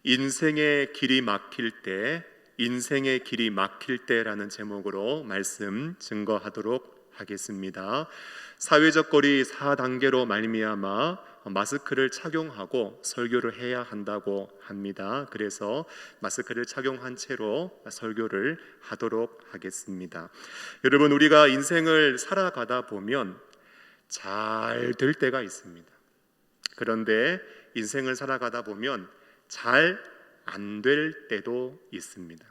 인생의 길이 막힐 때, 인생의 길이 막힐 때라는 제목으로 말씀 증거하도록 하겠습니다. 사회적 거리 4단계로 말미암아 마스크를 착용하고 설교를 해야 한다고 합니다. 그래서 마스크를 착용한 채로 설교를 하도록 하겠습니다. 여러분, 우리가 인생을 살아가다 보면 잘 될 때가 있습니다. 그런데 인생을 살아가다 보면 잘 안 될 때도 있습니다.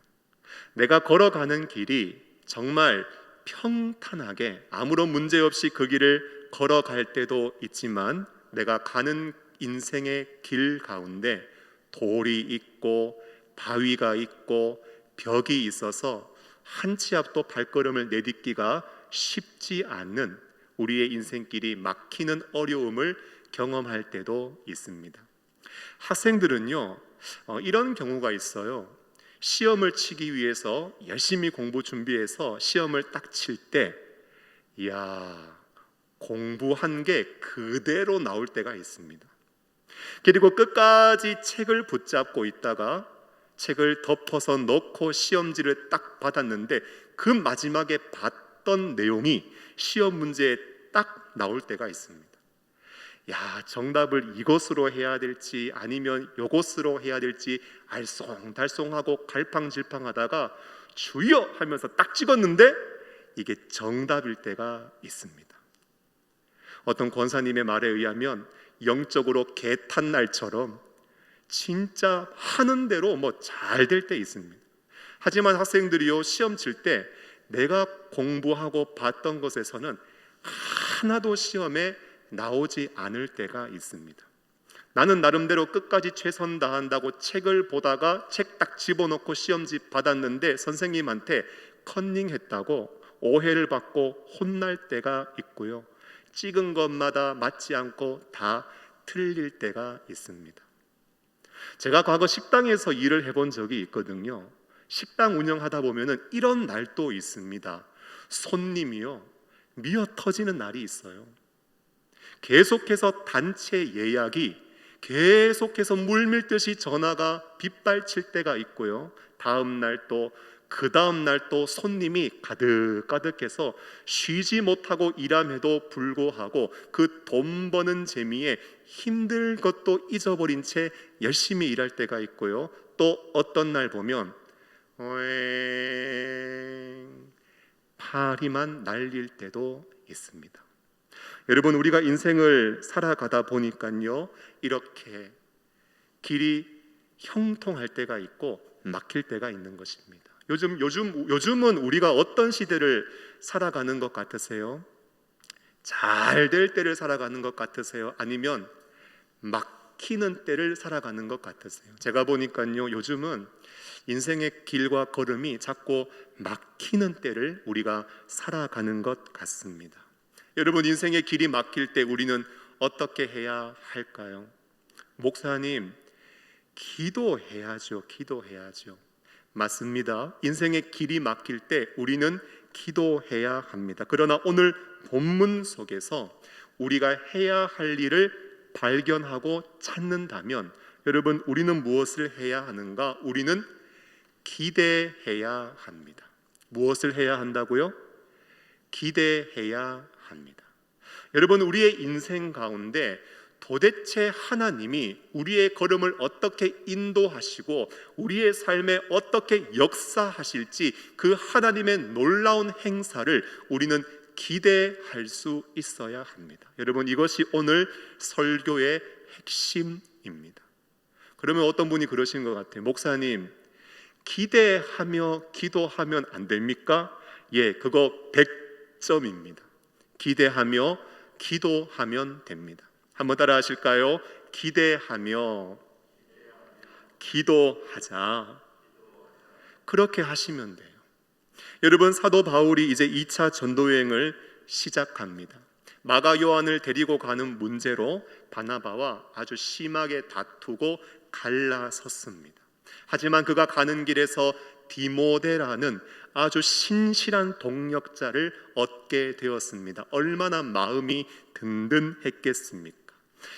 내가 걸어가는 길이 정말 평탄하게 아무런 문제 없이 그 길을 걸어갈 때도 있지만, 내가 가는 인생의 길 가운데 돌이 있고 바위가 있고 벽이 있어서 한 치 앞도 발걸음을 내딛기가 쉽지 않은 우리의 인생길이 막히는 어려움을 경험할 때도 있습니다. 학생들은요, 이런 경우가 있어요. 시험을 치기 위해서 열심히 공부 준비해서 시험을 딱 칠 때, 이야, 공부한 게 그대로 나올 때가 있습니다. 그리고 끝까지 책을 붙잡고 있다가 책을 덮어서 넣고 시험지를 딱 받았는데, 그 마지막에 봤던 내용이 시험 문제에 딱 나올 때가 있습니다. 야, 정답을 이것으로 해야 될지 아니면 이것으로 해야 될지 알쏭달쏭하고 갈팡질팡하다가 주여 하면서 딱 찍었는데 이게 정답일 때가 있습니다. 어떤 권사님의 말에 의하면 영적으로 개탄날처럼 진짜 하는 대로 잘 될 때 있습니다. 하지만 학생들이요, 시험 칠 때 내가 공부하고 봤던 것에서는 하나도 시험에 나오지 않을 때가 있습니다. 나는 나름대로 끝까지 최선 다한다고 책을 보다가 책 딱 집어넣고 시험지 받았는데 선생님한테 컨닝했다고 오해를 받고 혼날 때가 있고요, 찍은 것마다 맞지 않고 다 틀릴 때가 있습니다. 제가 과거 식당에서 일을 해본 적이 있거든요. 식당 운영하다 보면은 이런 날도 있습니다. 손님이요, 미어 터지는 날이 있어요. 계속해서 단체 예약이 계속해서 물밀듯이 전화가 빗발칠 때가 있고요, 다음 날 또 그 다음 날 또 손님이 가득가득해서 쉬지 못하고 일함에도 불구하고 그 돈 버는 재미에 힘들 것도 잊어버린 채 열심히 일할 때가 있고요, 또 어떤 날 보면 파리만 날릴 때도 있습니다. 여러분, 우리가 인생을 살아가다 보니까요, 이렇게 길이 형통할 때가 있고 막힐 때가 있는 것입니다. 요즘은 우리가 어떤 시대를 살아가는 것 같으세요? 잘 될 때를 살아가는 것 같으세요? 아니면 막히는 때를 살아가는 것 같으세요? 제가 보니까요, 요즘은 인생의 길과 걸음이 자꾸 막히는 때를 우리가 살아가는 것 같습니다. 여러분, 인생의 길이 막힐 때 우리는 어떻게 해야 할까요? 목사님, 기도해야죠. 맞습니다. 인생의 길이 막힐 때 우리는 기도해야 합니다. 그러나 오늘 본문 속에서 우리가 해야 할 일을 발견하고 찾는다면, 여러분, 우리는 무엇을 해야 하는가? 우리는 기대해야 합니다. 무엇을 해야 한다고요? 기대해야 합니다. 여러분, 우리의 인생 가운데 도대체 하나님이 우리의 걸음을 어떻게 인도하시고 우리의 삶에 어떻게 역사하실지, 그 하나님의 놀라운 행사를 우리는 기대할 수 있어야 합니다. 여러분, 이것이 오늘 설교의 핵심입니다. 그러면 어떤 분이 그러신 것 같아요. 목사님, 기대하며 기도하면 안 됩니까? 예, 그거 100점입니다. 기대하며 기도하면 됩니다. 한번 따라 하실까요? 기대하며 기도하자. 그렇게 하시면 돼요. 여러분, 사도 바울이 이제 2차 전도 여행을 시작합니다. 마가 요한을 데리고 가는 문제로 바나바와 아주 심하게 다투고 갈라섰습니다. 하지만 그가 가는 길에서 디모데라는 아주 신실한 동역자를 얻게 되었습니다. 얼마나 마음이 든든했겠습니까?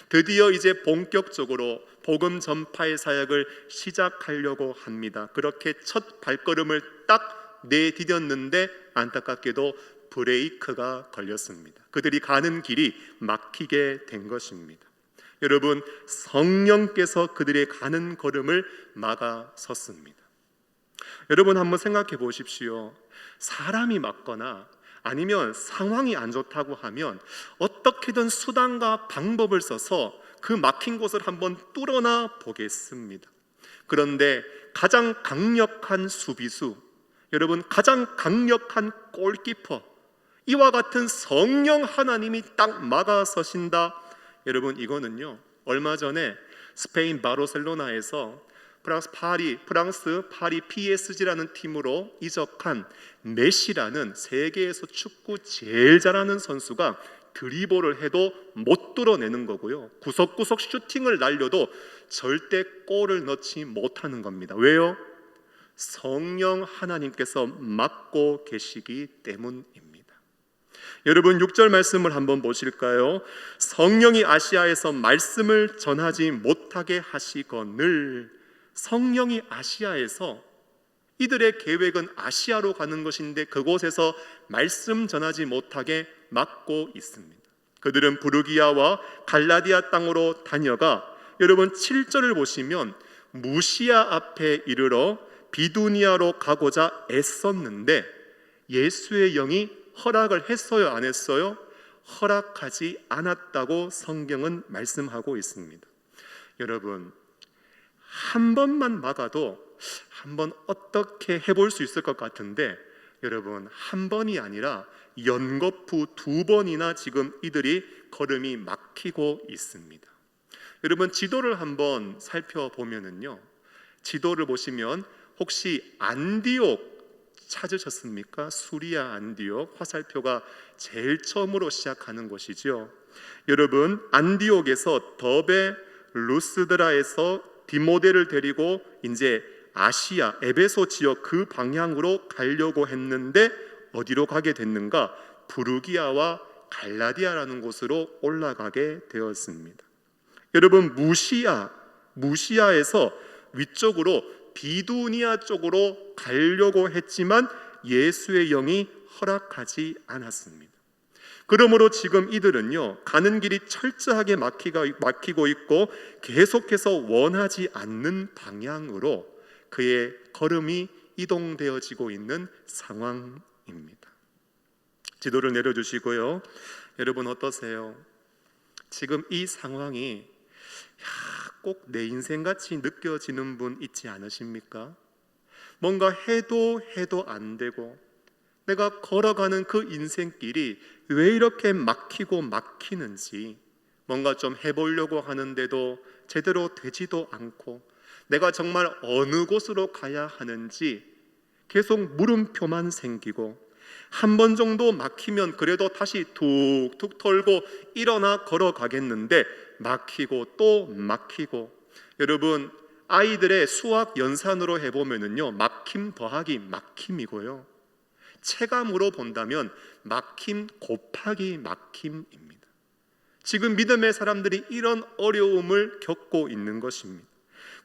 드디어 이제 본격적으로 복음 전파의 사역을 시작하려고 합니다. 그렇게 첫 발걸음을 딱 내디뎠는데 안타깝게도 브레이크가 걸렸습니다. 그들이 가는 길이 막히게 된 것입니다. 여러분, 성령께서 그들의 가는 걸음을 막아섰습니다. 여러분, 한번 생각해 보십시오. 사람이 막거나 아니면 상황이 안 좋다고 하면 어떻게든 수단과 방법을 써서 그 막힌 곳을 한번 뚫어나 보겠습니다. 그런데 가장 강력한 수비수, 여러분, 가장 강력한 골키퍼, 이와 같은 성령 하나님이 딱 막아서신다. 여러분, 이거는요, 얼마 전에 스페인 바르셀로나에서 프랑스 파리 PSG라는 팀으로 이적한 메시라는 세계에서 축구 제일 잘하는 선수가 드리블을 해도 못 뚫어내는 거고요, 구석구석 슈팅을 날려도 절대 골을 넣지 못하는 겁니다. 왜요? 성령 하나님께서 막고 계시기 때문입니다. 여러분, 6절 말씀을 한번 보실까요? 성령이 아시아에서 말씀을 전하지 못하게 하시거늘. 성령이 아시아에서, 이들의 계획은 아시아로 가는 것인데 그곳에서 말씀 전하지 못하게 막고 있습니다. 그들은 부르기아와 갈라디아 땅으로 다녀가, 여러분 7절을 보시면 무시아 앞에 이르러 비두니아로 가고자 애썼는데 예수의 영이 허락을 했어요, 안 했어요? 허락하지 않았다고 성경은 말씀하고 있습니다. 여러분, 한 번만 막아도 한번 어떻게 해볼 수 있을 것 같은데, 여러분, 한 번이 아니라 연거푸 2번이나 지금 이들이 걸음이 막히고 있습니다. 여러분, 지도를 한번 살펴보면은요, 지도를 보시면 혹시 안디옥 찾으셨습니까? 수리아 안디옥, 화살표가 제일 처음으로 시작하는 곳이죠. 여러분, 안디옥에서 더베 루스드라에서 디모데를 데리고 이제 아시아 에베소 지역 그 방향으로 가려고 했는데 어디로 가게 됐는가? 부르기아와 갈라디아라는 곳으로 올라가게 되었습니다. 여러분, 무시아에서 위쪽으로 비두니아 쪽으로 가려고 했지만 예수의 영이 허락하지 않았습니다. 그러므로 지금 이들은요, 가는 길이 철저하게 막히고 있고 계속해서 원하지 않는 방향으로 그의 걸음이 이동되어지고 있는 상황입니다. 지도를 내려주시고요. 여러분, 어떠세요? 지금 이 상황이 꼭 내 인생같이 느껴지는 분 있지 않으십니까? 뭔가 해도 안 되고 내가 걸어가는 그 인생길이 왜 이렇게 막히는지, 뭔가 좀 해보려고 하는데도 제대로 되지도 않고 내가 정말 어느 곳으로 가야 하는지 계속 물음표만 생기고, 한 번 정도 막히면 그래도 다시 툭툭 털고 일어나 걸어가겠는데 막히고 또 막히고. 여러분, 아이들의 수학 연산으로 해보면은요, 막힘 더하기 막힘이고요, 체감으로 본다면 막힘 곱하기 막힘입니다. 지금 믿음의 사람들이 이런 어려움을 겪고 있는 것입니다.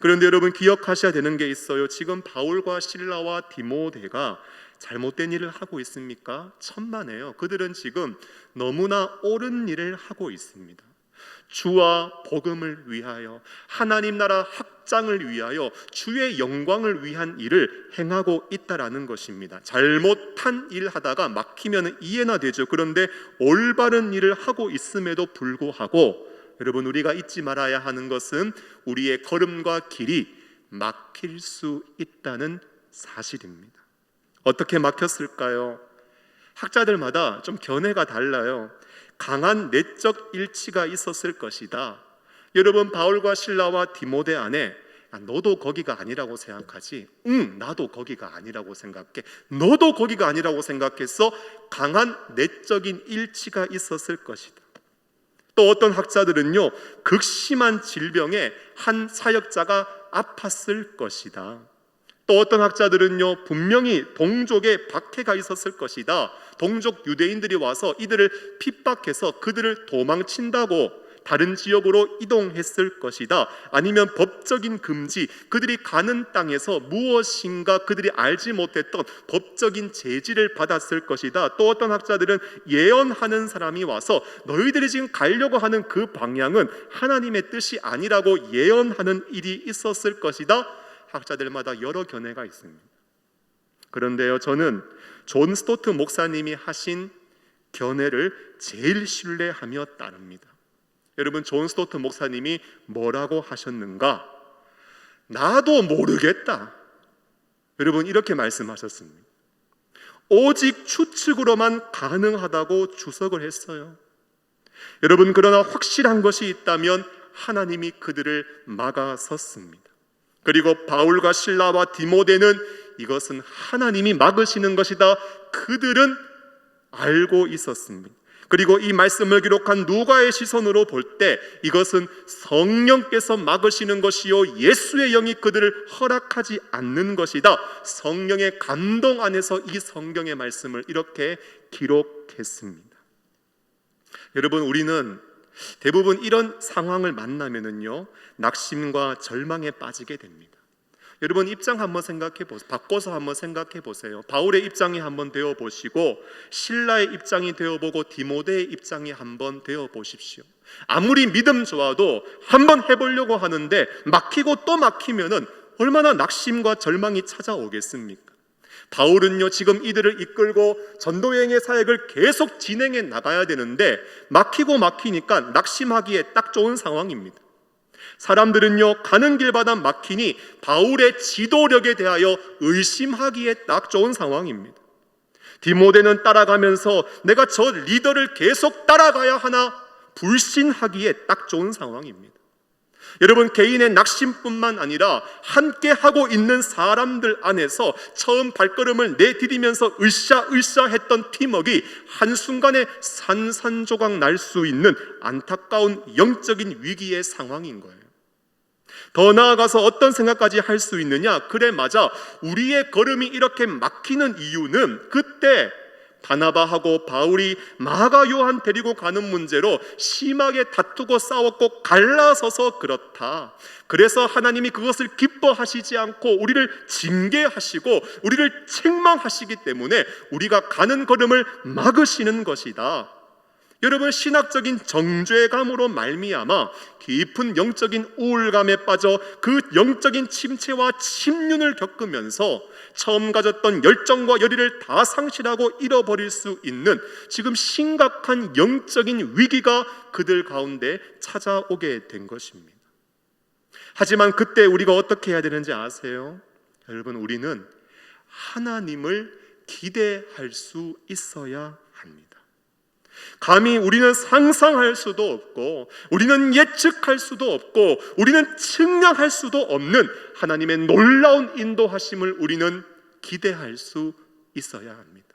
그런데 여러분, 기억하셔야 되는 게 있어요. 지금 바울과 실라와 디모데가 잘못된 일을 하고 있습니까? 천만에요. 그들은 지금 너무나 옳은 일을 하고 있습니다. 주와 복음을 위하여, 하나님 나라 확장을 위하여, 주의 영광을 위한 일을 행하고 있다라는 것입니다. 잘못한 일 하다가 막히면 이해나 되죠. 그런데 올바른 일을 하고 있음에도 불구하고 여러분, 우리가 잊지 말아야 하는 것은 우리의 걸음과 길이 막힐 수 있다는 사실입니다. 어떻게 막혔을까요? 학자들마다 좀 견해가 달라요. 강한 내적 일치가 있었을 것이다. 여러분, 바울과 실라와 디모데 안에 너도 거기가 아니라고 생각하지? 응, 나도 거기가 아니라고 생각해. 너도 거기가 아니라고 생각해서 강한 내적인 일치가 있었을 것이다. 또 어떤 학자들은요, 극심한 질병에 한 사역자가 아팠을 것이다. 또 어떤 학자들은요, 분명히 동족에 박해가 있었을 것이다. 동족 유대인들이 와서 이들을 핍박해서 그들을 도망친다고 다른 지역으로 이동했을 것이다. 아니면 법적인 금지, 그들이 가는 땅에서 무엇인가 그들이 알지 못했던 법적인 제지를 받았을 것이다. 또 어떤 학자들은 예언하는 사람이 와서 너희들이 지금 가려고 하는 그 방향은 하나님의 뜻이 아니라고 예언하는 일이 있었을 것이다. 학자들마다 여러 견해가 있습니다. 그런데요, 저는 존 스토트 목사님이 하신 견해를 제일 신뢰하며 따릅니다. 여러분, 존 스토트 목사님이 뭐라고 하셨는가? 나도 모르겠다. 여러분, 이렇게 말씀하셨습니다. 오직 추측으로만 가능하다고 주석을 했어요. 여러분, 그러나 확실한 것이 있다면 하나님이 그들을 막아섰습니다. 그리고 바울과 실라와 디모데는 이것은 하나님이 막으시는 것이다. 그들은 알고 있었습니다. 그리고 이 말씀을 기록한 누가의 시선으로 볼 때 이것은 성령께서 막으시는 것이요, 예수의 영이 그들을 허락하지 않는 것이다. 성령의 감동 안에서 이 성경의 말씀을 이렇게 기록했습니다. 여러분, 우리는 대부분 이런 상황을 만나면은요, 낙심과 절망에 빠지게 됩니다. 여러분, 입장 한번 생각해 보세요. 바꿔서 한번 생각해 보세요. 바울의 입장이 한번 되어 보시고 실라의 입장이 되어 보고 디모데의 입장이 한번 되어 보십시오. 아무리 믿음 좋아도 한번 해보려고 하는데 막히고 또 막히면은 얼마나 낙심과 절망이 찾아오겠습니까? 바울은요, 지금 이들을 이끌고 전도여행의 사역을 계속 진행해 나가야 되는데 막히고 막히니까 낙심하기에 딱 좋은 상황입니다. 사람들은요, 가는 길마다 막히니 바울의 지도력에 대하여 의심하기에 딱 좋은 상황입니다. 디모데는 따라가면서 내가 저 리더를 계속 따라가야 하나 불신하기에 딱 좋은 상황입니다. 여러분, 개인의 낙심뿐만 아니라 함께 하고 있는 사람들 안에서 처음 발걸음을 내디디면서 으쌰으쌰 했던 팀워크가 한순간에 산산조각 날 수 있는 안타까운 영적인 위기의 상황인 거예요. 더 나아가서 어떤 생각까지 할 수 있느냐? 그래, 맞아. 우리의 걸음이 이렇게 막히는 이유는 그때 바나바하고 바울이 마가 요한 데리고 가는 문제로 심하게 다투고 싸웠고 갈라서서 그렇다. 그래서 하나님이 그것을 기뻐하시지 않고 우리를 징계하시고 우리를 책망하시기 때문에 우리가 가는 걸음을 막으시는 것이다. 여러분, 신학적인 정죄감으로 말미암아 깊은 영적인 우울감에 빠져 그 영적인 침체와 침륜을 겪으면서 처음 가졌던 열정과 열의를 다 상실하고 잃어버릴 수 있는 지금 심각한 영적인 위기가 그들 가운데 찾아오게 된 것입니다. 하지만 그때 우리가 어떻게 해야 되는지 아세요? 여러분, 우리는 하나님을 기대할 수 있어야 합니다. 감히 우리는 상상할 수도 없고 우리는 예측할 수도 없고 우리는 측량할 수도 없는 하나님의 놀라운 인도하심을 우리는 기대할 수 있어야 합니다.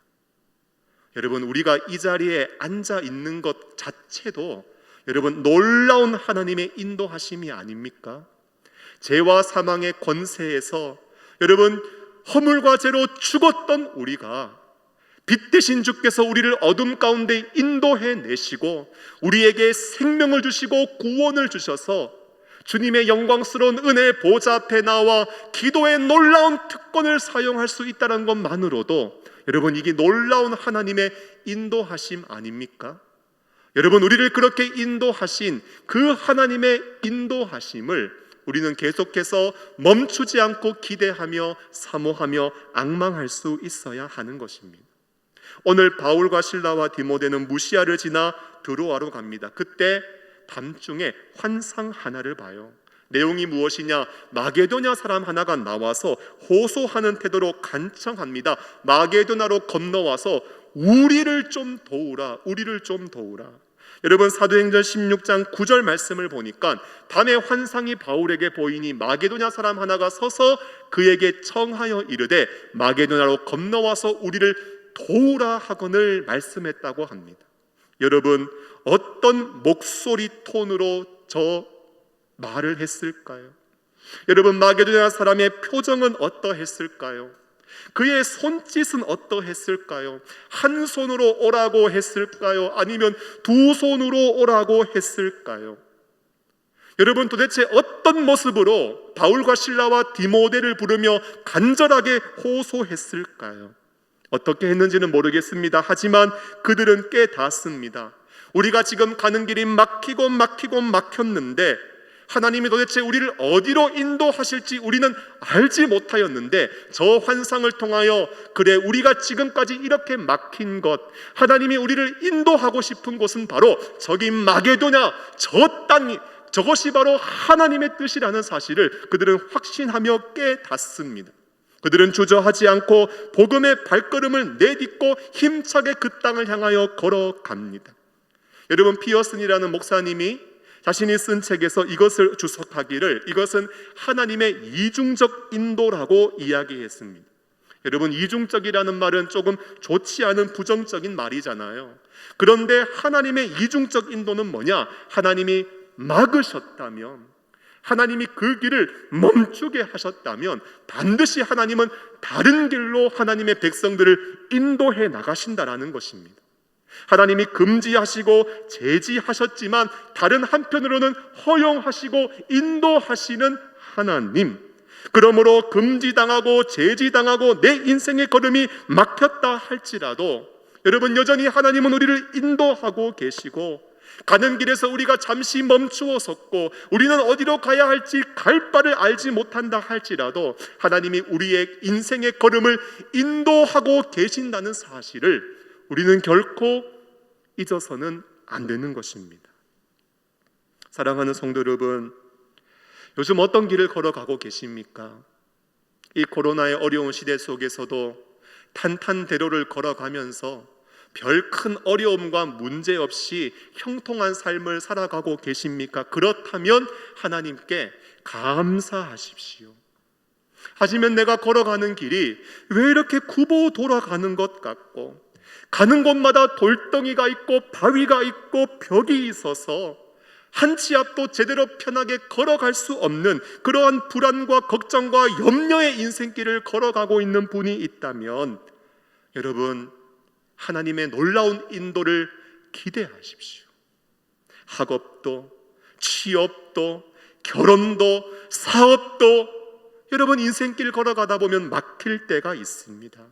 여러분, 우리가 이 자리에 앉아 있는 것 자체도 여러분 놀라운 하나님의 인도하심이 아닙니까? 죄와 사망의 권세에서 여러분 허물과 죄로 죽었던 우리가 빛 되신 주께서 우리를 어둠 가운데 인도해 내시고 우리에게 생명을 주시고 구원을 주셔서 주님의 영광스러운 은혜 보좌 앞에 나와 기도의 놀라운 특권을 사용할 수 있다는 것만으로도 여러분, 이게 놀라운 하나님의 인도하심 아닙니까? 여러분, 우리를 그렇게 인도하신 그 하나님의 인도하심을 우리는 계속해서 멈추지 않고 기대하며 사모하며 앙망할 수 있어야 하는 것입니다. 오늘 바울과 실라와 디모데는 무시아를 지나 드로아로 갑니다. 그때 밤중에 환상 하나를 봐요. 내용이 무엇이냐? 마게도냐 사람 하나가 나와서 호소하는 태도로 간청합니다. 마게도나로 건너와서 우리를 좀 도우라, 우리를 좀 도우라. 여러분, 사도행전 16장 9절 말씀을 보니까 밤에 환상이 바울에게 보이니 마게도냐 사람 하나가 서서 그에게 청하여 이르되 마게도냐로 건너와서 우리를 도우라 하거늘 말씀했다고 합니다. 여러분, 어떤 목소리 톤으로 저 말을 했을까요? 여러분, 마게도냐 사람의 표정은 어떠했을까요? 그의 손짓은 어떠했을까요? 한 손으로 오라고 했을까요? 아니면 두 손으로 오라고 했을까요? 여러분, 도대체 어떤 모습으로 바울과 실라와 디모데를 부르며 간절하게 호소했을까요? 어떻게 했는지는 모르겠습니다. 하지만 그들은 깨닫습니다. 우리가 지금 가는 길이 막혔는데 하나님이 도대체 우리를 어디로 인도하실지 우리는 알지 못하였는데, 저 환상을 통하여 그래, 우리가 지금까지 이렇게 막힌 것, 하나님이 우리를 인도하고 싶은 곳은 바로 저기 마게도냐, 저 땅이, 저것이 바로 하나님의 뜻이라는 사실을 그들은 확신하며 깨닫습니다. 그들은 주저하지 않고 복음의 발걸음을 내딛고 힘차게 그 땅을 향하여 걸어갑니다. 여러분, 피어슨이라는 목사님이 자신이 쓴 책에서 이것을 주석하기를, 이것은 하나님의 이중적 인도라고 이야기했습니다. 여러분, 이중적이라는 말은 조금 좋지 않은 부정적인 말이잖아요. 그런데 하나님의 이중적 인도는 뭐냐? 하나님이 막으셨다면, 하나님이 그 길을 멈추게 하셨다면 반드시 하나님은 다른 길로 하나님의 백성들을 인도해 나가신다라는 것입니다. 하나님이 금지하시고 제지하셨지만 다른 한편으로는 허용하시고 인도하시는 하나님, 그러므로 금지당하고 제지당하고 내 인생의 걸음이 막혔다 할지라도 여러분, 여전히 하나님은 우리를 인도하고 계시고, 가는 길에서 우리가 잠시 멈추어 섰고 우리는 어디로 가야 할지 갈 바를 알지 못한다 할지라도 하나님이 우리의 인생의 걸음을 인도하고 계신다는 사실을 우리는 결코 잊어서는 안 되는 것입니다. 사랑하는 성도 여러분, 요즘 어떤 길을 걸어가고 계십니까? 이 코로나의 어려운 시대 속에서도 탄탄대로를 걸어가면서 별 큰 어려움과 문제 없이 형통한 삶을 살아가고 계십니까? 그렇다면 하나님께 감사하십시오. 하지만 내가 걸어가는 길이 왜 이렇게 굽어 돌아가는 것 같고, 가는 곳마다 돌덩이가 있고 바위가 있고 벽이 있어서 한 치 앞도 제대로 편하게 걸어갈 수 없는 그러한 불안과 걱정과 염려의 인생길을 걸어가고 있는 분이 있다면, 여러분, 하나님의 놀라운 인도를 기대하십시오. 학업도, 취업도, 결혼도, 사업도, 여러분, 인생길 걸어가다 보면 막힐 때가 있습니다.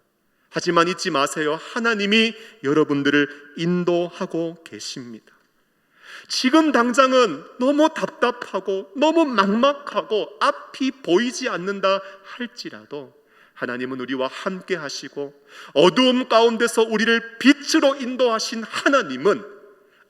하지만 잊지 마세요. 하나님이 여러분들을 인도하고 계십니다. 지금 당장은 너무 답답하고 너무 막막하고 앞이 보이지 않는다 할지라도 하나님은 우리와 함께 하시고, 어두움 가운데서 우리를 빛으로 인도하신 하나님은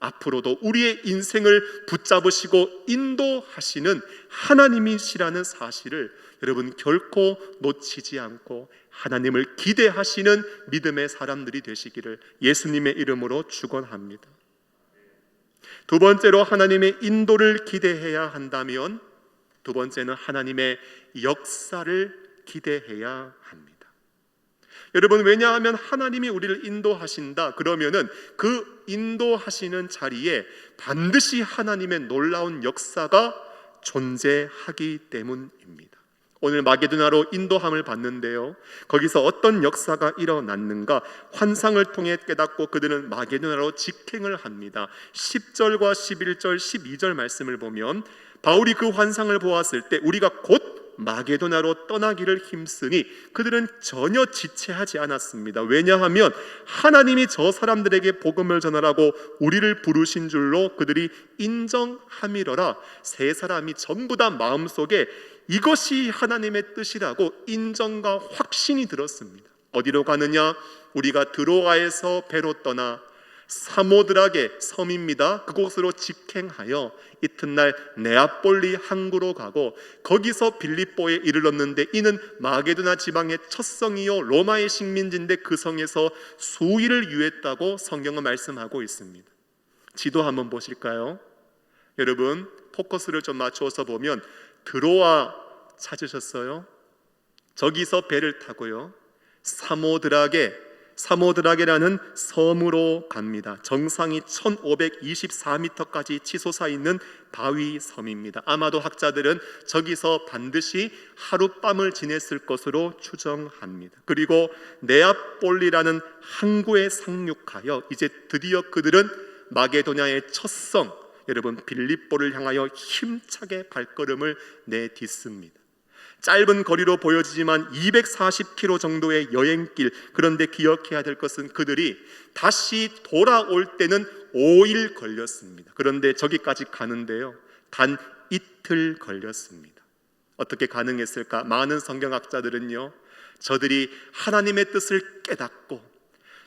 앞으로도 우리의 인생을 붙잡으시고 인도하시는 하나님이시라는 사실을 여러분 결코 놓치지 않고 하나님을 기대하시는 믿음의 사람들이 되시기를 예수님의 이름으로 축원합니다. 두 번째로 하나님의 인도를 기대해야 한다면, 두 번째는 하나님의 역사를 기대해야 합니다. 여러분, 왜냐하면 하나님이 우리를 인도하신다 그러면은 그 인도하시는 자리에 반드시 하나님의 놀라운 역사가 존재하기 때문입니다. 오늘 마게도나로 인도함을 받는데요, 거기서 어떤 역사가 일어났는가? 환상을 통해 깨닫고 그들은 마게도나로 직행을 합니다. 10절과 11절 12절 말씀을 보면, 바울이 그 환상을 보았을 때 우리가 곧 마게도나로 떠나기를 힘쓰니 그들은 전혀 지체하지 않았습니다. 왜냐하면 하나님이 저 사람들에게 복음을 전하라고 우리를 부르신 줄로 그들이 인정함이러라. 세 사람이 전부 다 마음속에 이것이 하나님의 뜻이라고 인정과 확신이 들었습니다. 어디로 가느냐? 우리가 드로아에서 배로 떠나 사모드락의 섬입니다. 그곳으로 직행하여 이튿날 네아폴리 항구로 가고 거기서 빌립보에 이르렀는데, 이는 마게도나 지방의 첫 성이요 로마의 식민지인데 그 성에서 수일을 유했다고 성경은 말씀하고 있습니다. 지도 한번 보실까요? 여러분, 포커스를 좀 맞추어서 보면 드로아 찾으셨어요? 저기서 배를 타고요, 사모드락에 사모드라게라는 섬으로 갑니다. 정상이 1524m까지 치솟아 있는 바위 섬입니다. 아마도 학자들은 저기서 반드시 하룻밤을 지냈을 것으로 추정합니다. 그리고 네아폴리라는 항구에 상륙하여 이제 드디어 그들은 마게도냐의 첫 성, 여러분 빌립보를 향하여 힘차게 발걸음을 내딛습니다. 짧은 거리로 보여지지만 240km 정도의 여행길, 그런데 기억해야 될 것은 그들이 다시 돌아올 때는 5일 걸렸습니다. 그런데 저기까지 가는데요, 단 이틀 걸렸습니다. 어떻게 가능했을까? 많은 성경학자들은요, 저들이 하나님의 뜻을 깨닫고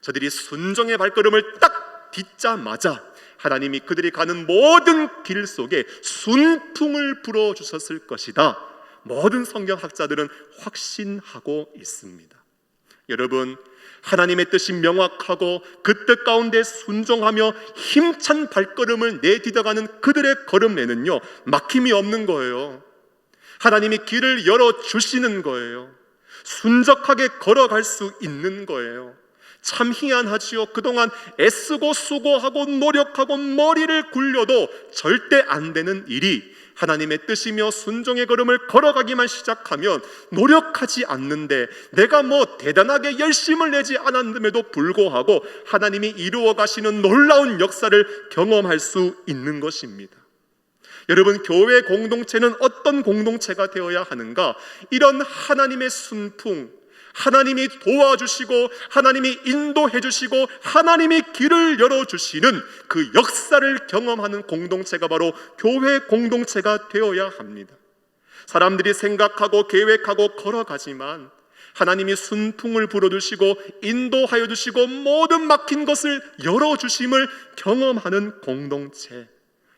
저들이 순종의 발걸음을 딱 딛자마자 하나님이 그들이 가는 모든 길 속에 순풍을 불어주셨을 것이다, 모든 성경학자들은 확신하고 있습니다. 여러분, 하나님의 뜻이 명확하고 그 뜻 가운데 순종하며 힘찬 발걸음을 내딛어가는 그들의 걸음에는요, 막힘이 없는 거예요. 하나님이 길을 열어주시는 거예요. 순적하게 걸어갈 수 있는 거예요. 참 희한하지요. 그동안 애쓰고 수고하고 노력하고 머리를 굴려도 절대 안 되는 일이 하나님의 뜻이며 순종의 걸음을 걸어가기만 시작하면 노력하지 않는데, 내가 뭐 대단하게 열심을 내지 않았음에도 불구하고 하나님이 이루어 가시는 놀라운 역사를 경험할 수 있는 것입니다. 여러분, 교회 공동체는 어떤 공동체가 되어야 하는가? 이런 하나님의 순풍, 하나님이 도와주시고 하나님이 인도해 주시고 하나님이 길을 열어주시는 그 역사를 경험하는 공동체가 바로 교회 공동체가 되어야 합니다. 사람들이 생각하고 계획하고 걸어가지만 하나님이 순풍을 불어주시고 인도하여 주시고 모든 막힌 것을 열어주심을 경험하는 공동체,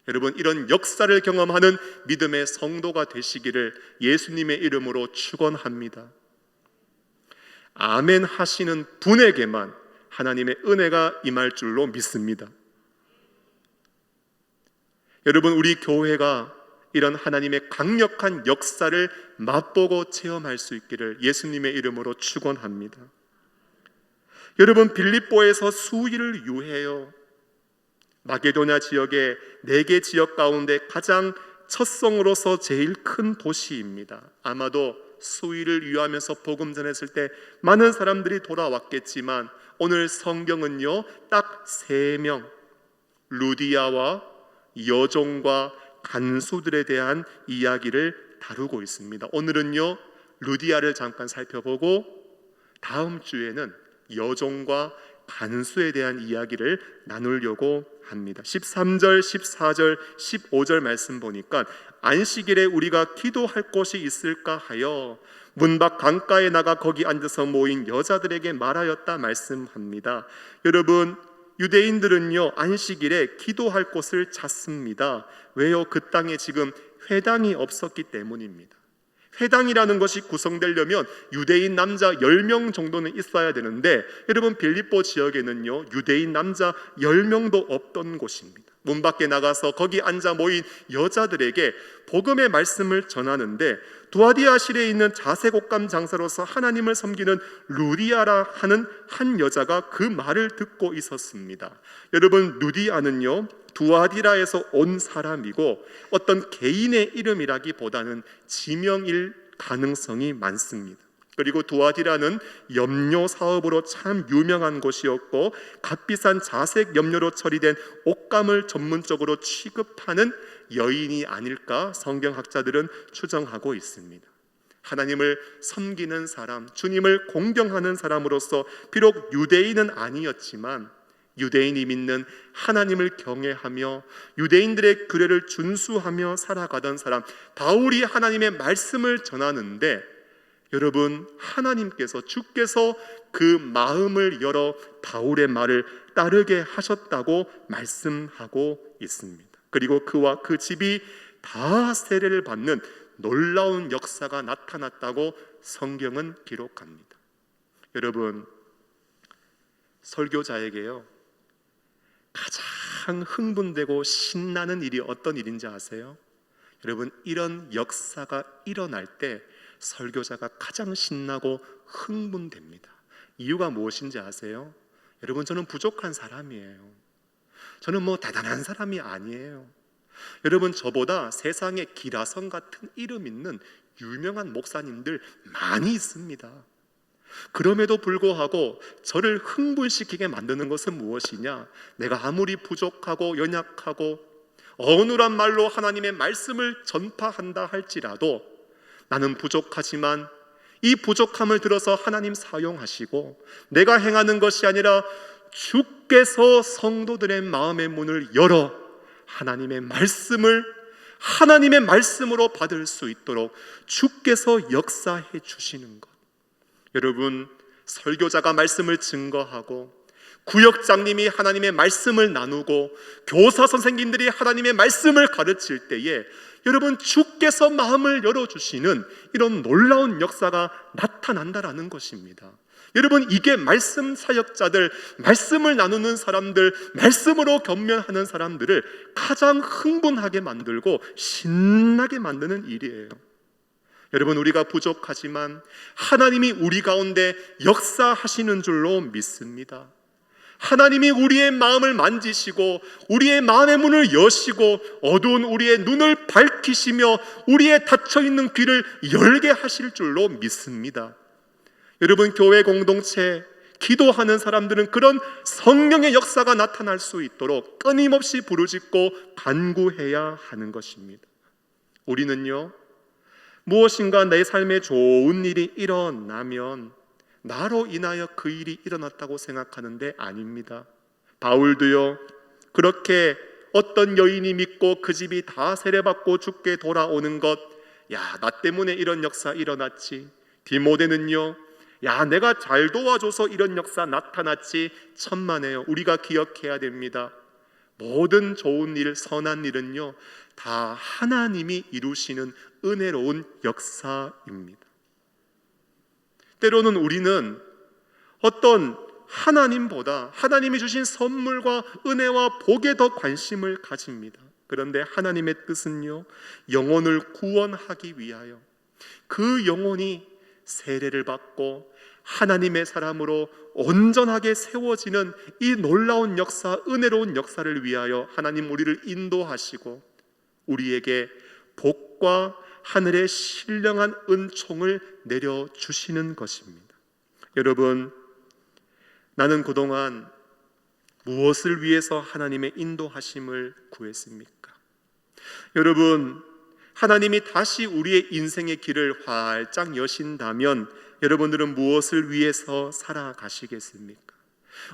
여러분, 이런 역사를 경험하는 믿음의 성도가 되시기를 예수님의 이름으로 축원합니다. 아멘 하시는 분에게만 하나님의 은혜가 임할 줄로 믿습니다. 여러분, 우리 교회가 이런 하나님의 강력한 역사를 맛보고 체험할 수 있기를 예수님의 이름으로 축원합니다. 여러분, 빌립보에서 수일을 유해요. 마게도냐 지역의 4개 지역 가운데 가장 첫 성으로서 제일 큰 도시입니다. 아마도 수일을 유하면서 복음 전했을 때 많은 사람들이 돌아왔겠지만 오늘 성경은요, 딱 3명, 루디아와 여종과 간수들에 대한 이야기를 다루고 있습니다. 오늘은요, 루디아를 잠깐 살펴보고 다음 주에는 여종과 간수에 대한 이야기를 나누려고 합니다. 13절, 14절, 15절 말씀 보니까 안식일에 우리가 기도할 곳이 있을까 하여 문 밖 강가에 나가 거기 앉아서 모인 여자들에게 말하였다 말씀합니다. 여러분, 유대인들은요, 안식일에 기도할 곳을 찾습니다. 왜요? 그 땅에 지금 회당이 없었기 때문입니다. 회당이라는 것이 구성되려면 유대인 남자 10명 정도는 있어야 되는데, 여러분, 빌립보 지역에는요, 유대인 남자 10명도 없던 곳입니다. 문 밖에 나가서 거기 앉아 모인 여자들에게 복음의 말씀을 전하는데, 두아디아실에 있는 자색옷감 장사로서 하나님을 섬기는 루디아라 하는 한 여자가 그 말을 듣고 있었습니다. 여러분, 루디아는요, 두아디라에서 온 사람이고 어떤 개인의 이름이라기보다는 지명일 가능성이 많습니다. 그리고 두아디라는 염료 사업으로 참 유명한 곳이었고 값비싼 자색 염료로 처리된 옷감을 전문적으로 취급하는 여인이 아닐까 성경학자들은 추정하고 있습니다. 하나님을 섬기는 사람, 주님을 공경하는 사람으로서 비록 유대인은 아니었지만 유대인이 믿는 하나님을 경외하며 유대인들의 규례를 준수하며 살아가던 사람, 바울이 하나님의 말씀을 전하는데, 여러분, 하나님께서, 주께서 그 마음을 열어 바울의 말을 따르게 하셨다고 말씀하고 있습니다. 그리고 그와 그 집이 다 세례를 받는 놀라운 역사가 나타났다고 성경은 기록합니다. 여러분, 설교자에게요, 가장 흥분되고 신나는 일이 어떤 일인지 아세요? 여러분, 이런 역사가 일어날 때 설교자가 가장 신나고 흥분됩니다. 이유가 무엇인지 아세요? 여러분, 저는 부족한 사람이에요. 저는 대단한 사람이 아니에요. 여러분, 저보다 세상에 기라성 같은 이름 있는 유명한 목사님들 많이 있습니다. 그럼에도 불구하고 저를 흥분시키게 만드는 것은 무엇이냐? 내가 아무리 부족하고 연약하고 어눌한 말로 하나님의 말씀을 전파한다 할지라도 나는 부족하지만 이 부족함을 들어서 하나님 사용하시고 내가 행하는 것이 아니라 주께서 성도들의 마음의 문을 열어 하나님의 말씀을 하나님의 말씀으로 받을 수 있도록 주께서 역사해 주시는 것. 여러분, 설교자가 말씀을 증거하고 구역장님이 하나님의 말씀을 나누고 교사 선생님들이 하나님의 말씀을 가르칠 때에 여러분, 주께서 마음을 열어주시는 이런 놀라운 역사가 나타난다라는 것입니다. 여러분, 이게 말씀 사역자들, 말씀을 나누는 사람들, 말씀으로 겸면하는 사람들을 가장 흥분하게 만들고 신나게 만드는 일이에요. 여러분, 우리가 부족하지만 하나님이 우리 가운데 역사하시는 줄로 믿습니다. 하나님이 우리의 마음을 만지시고 우리의 마음의 문을 여시고 어두운 우리의 눈을 밝히시며 우리의 닫혀있는 귀를 열게 하실 줄로 믿습니다. 여러분, 교회 공동체 기도하는 사람들은 그런 성령의 역사가 나타날 수 있도록 끊임없이 부르짖고 간구해야 하는 것입니다. 우리는요, 무엇인가 내 삶에 좋은 일이 일어나면 나로 인하여 그 일이 일어났다고 생각하는데 아닙니다. 바울도요, 그렇게 어떤 여인이 믿고 그 집이 다 세례받고 죽게 돌아오는 것, 나 때문에 이런 역사 일어났지. 디모데는요, 내가 잘 도와줘서 이런 역사 나타났지. 천만에요. 우리가 기억해야 됩니다. 모든 좋은 일, 선한 일은요, 다 하나님이 이루시는 은혜로운 역사입니다. 때로는 우리는 어떤 하나님보다 하나님이 주신 선물과 은혜와 복에 더 관심을 가집니다. 그런데 하나님의 뜻은요, 영혼을 구원하기 위하여 그 영혼이 세례를 받고 하나님의 사람으로 온전하게 세워지는 이 놀라운 역사, 은혜로운 역사를 위하여 하나님 우리를 인도하시고 우리에게 복과 하늘의 신령한 은총을 내려주시는 것입니다. 여러분, 나는 그동안 무엇을 위해서 하나님의 인도하심을 구했습니까? 여러분, 하나님이 다시 우리의 인생의 길을 활짝 여신다면 여러분들은 무엇을 위해서 살아가시겠습니까?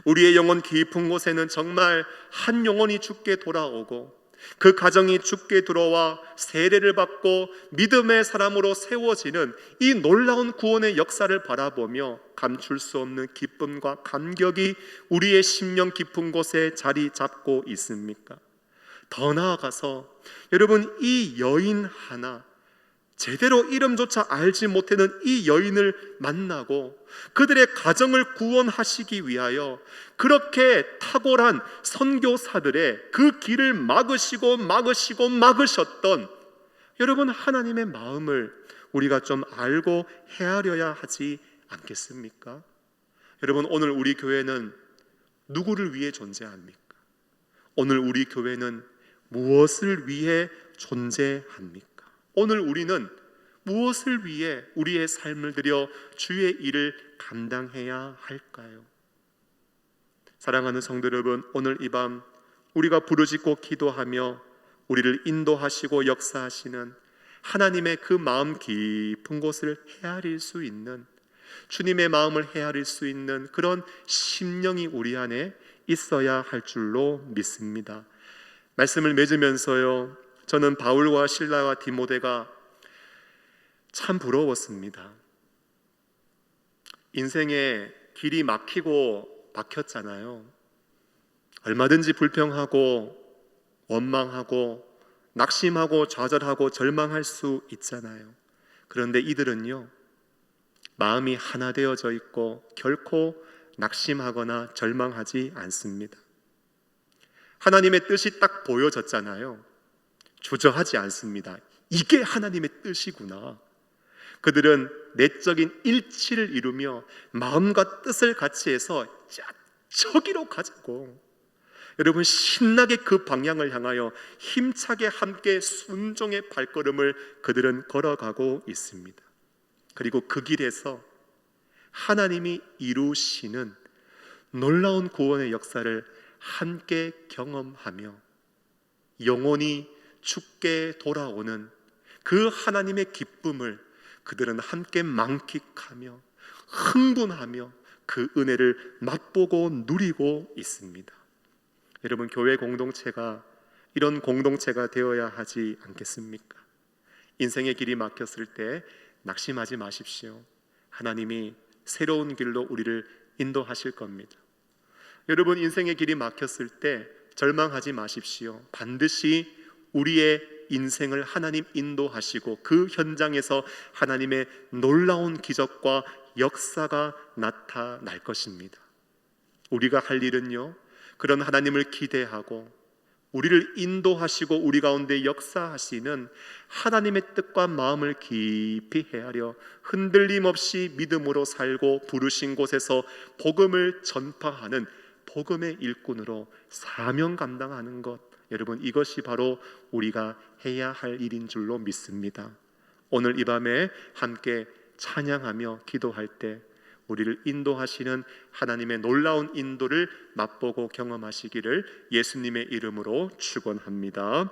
우리의 영혼 깊은 곳에는 정말 한 영혼이 죽게 돌아오고 그 가정이 죽게 들어와 세례를 받고 믿음의 사람으로 세워지는 이 놀라운 구원의 역사를 바라보며 감출 수 없는 기쁨과 감격이 우리의 심령 깊은 곳에 자리 잡고 있습니까? 더 나아가서 여러분, 이 여인 하나, 제대로 이름조차 알지 못하는 이 여인을 만나고 그들의 가정을 구원하시기 위하여 그렇게 탁월한 선교사들의 그 길을 막으셨던 여러분, 하나님의 마음을 우리가 좀 알고 헤아려야 하지 않겠습니까? 여러분, 오늘 우리 교회는 누구를 위해 존재합니까? 오늘 우리 교회는 무엇을 위해 존재합니까? 오늘 우리는 무엇을 위해 우리의 삶을 들여 주의 일을 감당해야 할까요? 사랑하는 성도 여러분, 오늘 이 밤 우리가 부르짖고 기도하며 우리를 인도하시고 역사하시는 하나님의 그 마음 깊은 곳을 헤아릴 수 있는, 주님의 마음을 헤아릴 수 있는 그런 심령이 우리 안에 있어야 할 줄로 믿습니다. 말씀을 맺으면서요, 저는 바울과 실라와 디모데가 참 부러웠습니다. 인생에 길이 막혔잖아요. 얼마든지 불평하고 원망하고 낙심하고 좌절하고 절망할 수 있잖아요. 그런데 이들은요, 마음이 하나 되어져 있고 결코 낙심하거나 절망하지 않습니다. 하나님의 뜻이 딱 보여졌잖아요. 주저하지 않습니다. 이게 하나님의 뜻이구나. 그들은 내적인 일치를 이루며 마음과 뜻을 같이 해서 저기로 가자고, 여러분 신나게 그 방향을 향하여 힘차게 함께 순종의 발걸음을 그들은 걸어가고 있습니다. 그리고 그 길에서 하나님이 이루시는 놀라운 구원의 역사를 함께 경험하며 영혼이 죽게 돌아오는 그 하나님의 기쁨을 그들은 함께 만끽하며 흥분하며 그 은혜를 맛보고 누리고 있습니다. 여러분, 교회 공동체가 이런 공동체가 되어야 하지 않겠습니까? 인생의 길이 막혔을 때 낙심하지 마십시오. 하나님이 새로운 길로 우리를 인도하실 겁니다. 여러분, 인생의 길이 막혔을 때 절망하지 마십시오. 반드시 우리의 인생을 하나님 인도하시고 그 현장에서 하나님의 놀라운 기적과 역사가 나타날 것입니다. 우리가 할 일은요, 그런 하나님을 기대하고 우리를 인도하시고 우리 가운데 역사하시는 하나님의 뜻과 마음을 깊이 헤아려 흔들림 없이 믿음으로 살고 부르신 곳에서 복음을 전파하는 복음의 일꾼으로 사명 감당하는 것, 여러분 이것이 바로 우리가 해야 할 일인 줄로 믿습니다. 오늘 이 밤에 함께 찬양하며 기도할 때 우리를 인도하시는 하나님의 놀라운 인도를 맛보고 경험하시기를 예수님의 이름으로 축원합니다.